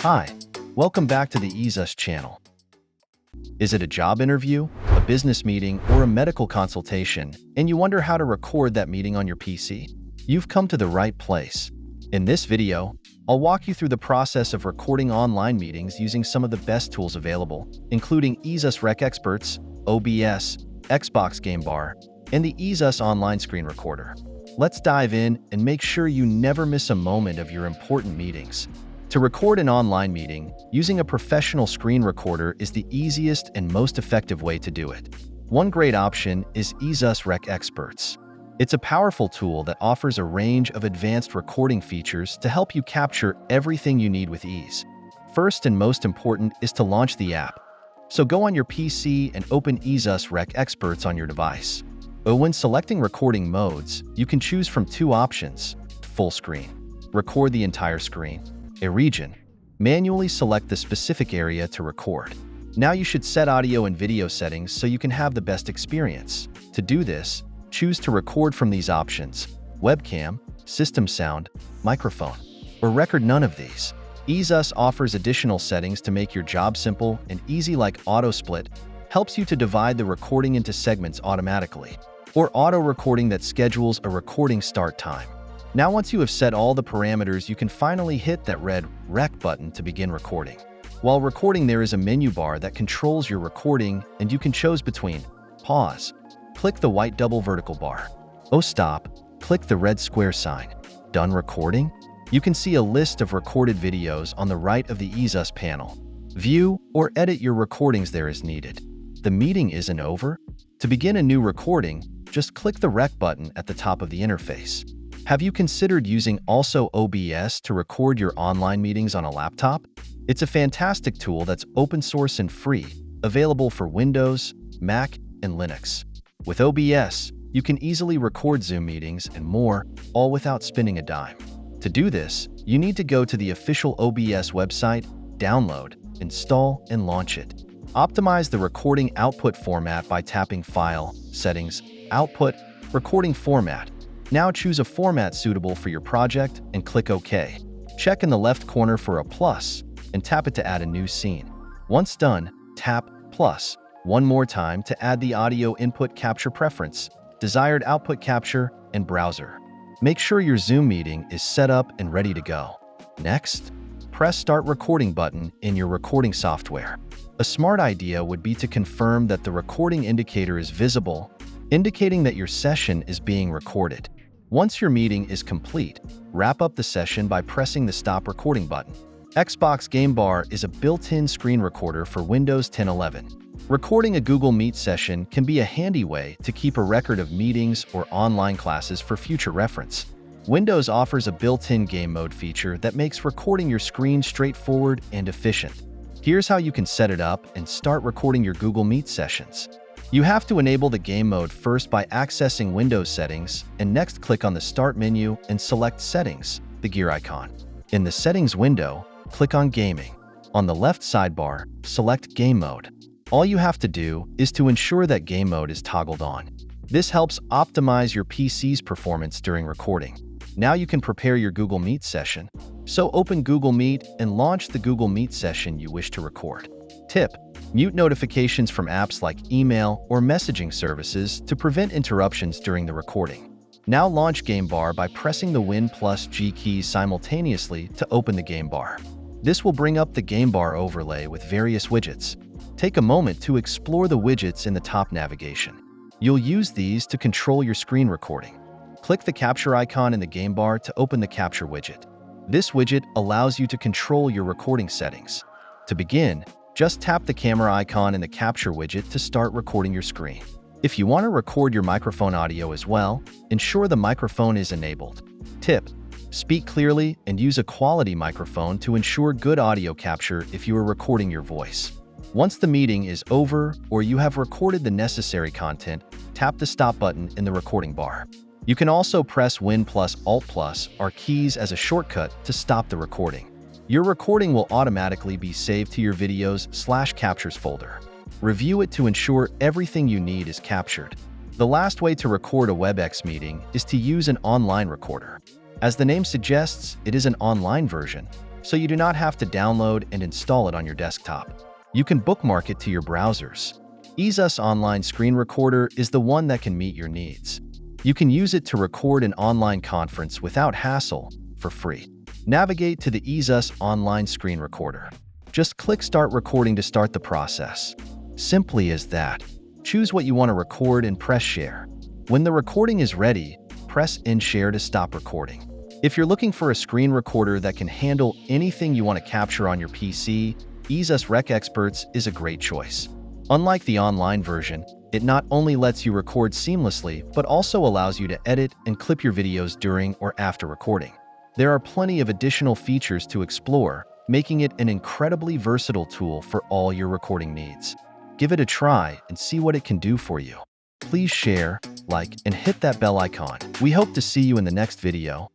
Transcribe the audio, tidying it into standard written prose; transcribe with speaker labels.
Speaker 1: Hi, welcome back to the EaseUS channel. Is it a job interview, a business meeting, or a medical consultation, and you wonder how to record that meeting on your PC? You've come to the right place. In this video, I'll walk you through the process of recording online meetings using some of the best tools available, including EaseUS RecExperts, OBS, Xbox Game Bar, and the EaseUS Online Screen Recorder. Let's dive in and make sure you never miss a moment of your important meetings. To record an online meeting, using a professional screen recorder is the easiest and most effective way to do it. One great option is EaseUS RecExperts. It's a powerful tool that offers a range of advanced recording features to help you capture everything you need with ease. First and most important is to launch the app. So go on your PC and open EaseUS RecExperts on your device. When selecting recording modes, you can choose from two options: full screen, record the entire screen; a region, manually select the specific area to record. Now you should set audio and video settings so you can have the best experience. To do this, choose to record from these options: webcam, system sound, microphone, or record none of these. EaseUS offers additional settings to make your job simple and easy, like auto split, helps you to divide the recording into segments automatically, or auto recording that schedules a recording start time. Now once you have set all the parameters, you can finally hit that red Rec button to begin recording. While recording, there is a menu bar that controls your recording, and you can choose between pause, click the white double vertical bar; stop, click the red square sign. Done recording? You can see a list of recorded videos on the right of the EaseUS panel. View or edit your recordings there as needed. The meeting isn't over. To begin a new recording, just click the Rec button at the top of the interface. Have you considered using also OBS to record your online meetings on a laptop? It's a fantastic tool that's open source and free, available for Windows, Mac, and Linux. With OBS, you can easily record Zoom meetings and more, all without spending a dime. To do this, you need to go to the official OBS website, download, install, and launch it. Optimize the recording output format by tapping File, Settings, Output, Recording Format. Now choose a format suitable for your project and click OK. Check in the left corner for a plus and tap it to add a new scene. Once done, tap plus one more time to add the audio input capture preference, desired output capture, and browser. Make sure your Zoom meeting is set up and ready to go. Next, press Start Recording button in your recording software. A smart idea would be to confirm that the recording indicator is visible, indicating that your session is being recorded. Once your meeting is complete, wrap up the session by pressing the Stop Recording button. Xbox Game Bar is a built-in screen recorder for Windows 10-11. Recording a Google Meet session can be a handy way to keep a record of meetings or online classes for future reference. Windows offers a built-in game mode feature that makes recording your screen straightforward and efficient. Here's how you can set it up and start recording your Google Meet sessions. You have to enable the game mode first by accessing Windows Settings, and next click on the Start menu and select Settings, the gear icon. In the Settings window, click on Gaming. On the left sidebar, select Game Mode. All you have to do is to ensure that game mode is toggled on. This helps optimize your PC's performance during recording. Now you can prepare your Google Meet session. So open Google Meet and launch the Google Meet session you wish to record. Tip: mute notifications from apps like email or messaging services to prevent interruptions during the recording. Now launch Game Bar by pressing the Win plus G keys simultaneously to open the Game Bar. This will bring up the Game Bar overlay with various widgets. Take a moment to explore the widgets in the top navigation. You'll use these to control your screen recording. Click the capture icon in the Game Bar to open the capture widget. This widget allows you to control your recording settings. To begin, just tap the camera icon in the capture widget to start recording your screen. If you want to record your microphone audio as well, ensure the microphone is enabled. Tip: speak clearly and use a quality microphone to ensure good audio capture if you are recording your voice. Once the meeting is over or you have recorded the necessary content, tap the Stop button in the recording bar. You can also press Win plus Alt plus or keys as a shortcut to stop the recording. Your recording will automatically be saved to your Videos/Captures folder. Review it to ensure everything you need is captured. The last way to record a WebEx meeting is to use an online recorder. As the name suggests, it is an online version. so you do not have to download and install it on your desktop. You can bookmark it to your browsers. EaseUS Online Screen Recorder is the one that can meet your needs. You can use it to record an online conference without hassle, for free. Navigate to the EaseUS Online Screen Recorder. Just click Start Recording to start the process. Simply as that. Choose what you want to record and press Share. When the recording is ready, press End Share to stop recording. If you're looking for a screen recorder that can handle anything you want to capture on your PC, EaseUS RecExperts is a great choice. Unlike the online version, it not only lets you record seamlessly, but also allows you to edit and clip your videos during or after recording. There are plenty of additional features to explore, making it an incredibly versatile tool for all your recording needs. Give it a try and see what it can do for you. Please share, like, and hit that bell icon. We hope to see you in the next video.